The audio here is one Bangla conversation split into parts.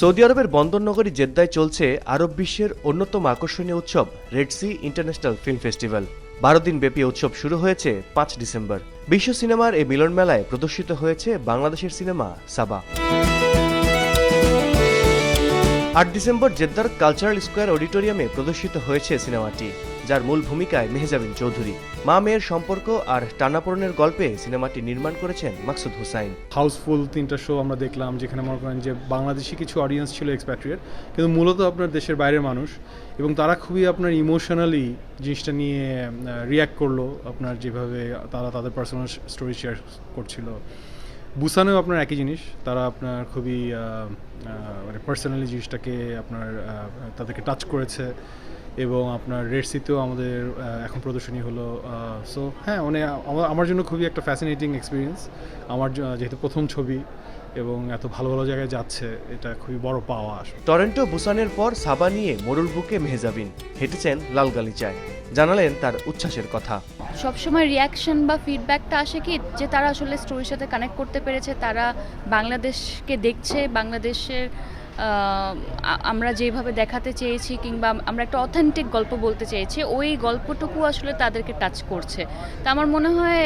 সৌদি আরবের বন্দরনগরী জেদ্দায় চলছে আরব বিশ্বের অন্যতম আকর্ষণীয় উৎসব Red Sea International Film Festival. ১২ দিন ব্যাপী উৎসব শুরু হয়েছে ৫ ডিসেম্বর। বিশ্ব সিনেমার এই মিলন মেলায় প্রদর্শিত হয়েছে বাংলাদেশের সিনেমা সাবা। ৮ ডিসেম্বর জেদ্দার কালচারাল স্কোয়ার অডিটোরিয়ামে প্রদর্শিত হয়েছে সিনেমাটি, যার মূল ভূমিকায় মেহজাবিন চৌধুরী। মা মেয়ের সম্পর্ক আর টানাপোড়েনের গল্পে সিনেমাটি নির্মাণ করেছেন মাকসুদ হুসাইন। হাউসফুল ৩টা শো আমরা দেখলাম, যেখানে মনে করেন যে বাংলাদেশি কিছু অডিয়েন্স ছিল এক্সপ্যাট্রিয়েট, কিন্তু মূলত আপনার দেশের বাইরের মানুষ, এবং তারা খুবই আপনার ইমোশনালি জিনিসটা নিয়ে রিয়্যাক্ট করলো, আপনার যেভাবে তারা তাদের পার্সোনাল স্টোরি শেয়ার করছিল। বুসানেও আপনার একই জিনিস, তারা আপনার খুবই মানে পার্সোনালি জিনিসটাকে আপনার তাদেরকে টাচ করেছে। এবং আপনার রেড সিতেও আমাদের এখন প্রদর্শনী হলো। সো হ্যাঁ, মানে আমার জন্য খুবই একটা ফ্যাসিনেটিং এক্সপিরিয়েন্স। আমার যেহেতু প্রথম ছবি এবং এত ভালো ভালো জায়গায় যাচ্ছে, এটা খুবই বড় পাওয়া আসলে। টরেন্টো বুসানের পর সাবা নিয়ে মোড়ল বুকে মেহজাবিন হেঁটেছেন লাল গালিচায়, জানালেন তার উচ্ছ্বাসের কথা। সবসময় রিয়াকশন বা ফিডব্যাকটা আসে কি, যে তারা আসলে স্টোরির সাথে কানেক্ট করতে পেরেছে, তারা বাংলাদেশকে দেখছে, বাংলাদেশের আমরা যেভাবে দেখাতে চেয়েছি কিংবা আমরা একটা অথেন্টিক গল্প বলতে চেয়েছি, ওই গল্পটুকু আসলে তাদেরকে টাচ করছে। তা আমার মনে হয়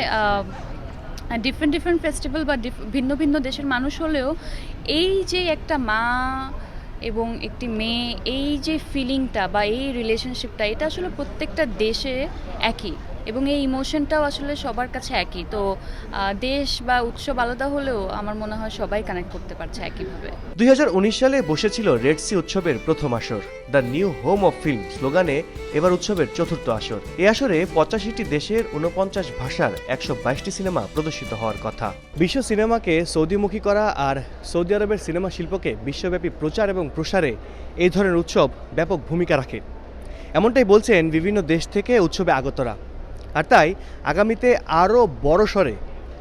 ডিফারেন্ট ফেস্টিভ্যাল বা ভিন্ন ভিন্ন দেশের মানুষ হলেও এই যে একটা মা এবং একটি মেয়ে, এই যে ফিলিংটা বা এই রিলেশনশিপটা, এটা আসলে প্রত্যেকটা দেশে একই, এবং এই ইমোশনটাও আসলে সবার কাছে একই। তো দেশ বা উৎসব আলাদা হলেও আমার মনে হয় সবাই কানেক্ট করতে পারছে একইভাবে। ২০১৯ সালে বসেছিল রেড সি উৎসবের প্রথম আসর। The new home of film স্লোগানে এবার উৎসবের চতুর্থ আসর। এ আসরে ৮৫টি দেশের ৪৯ ভাষার ১২২টি সিনেমা প্রদর্শিত হওয়ার কথা। বিশ্ব সিনেমাকে সৌদিমুখী করা আর সৌদি আরবের সিনেমা শিল্পকে বিশ্বব্যাপী প্রচার এবং প্রসারে এই ধরনের উৎসব ব্যাপক ভূমিকা রাখে, এমনটাই বলছেন বিভিন্ন দেশ থেকে উৎসবে আগতরা। আর তাই আগামীতে আরও বড়সড়ে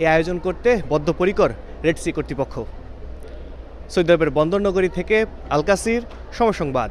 এ আয়োজন করতে বদ্ধপরিকর রেড সি কর্তৃপক্ষ। সৌদি আরবের বন্দরনগরী থেকে আল কাসির, সময় সংবাদ।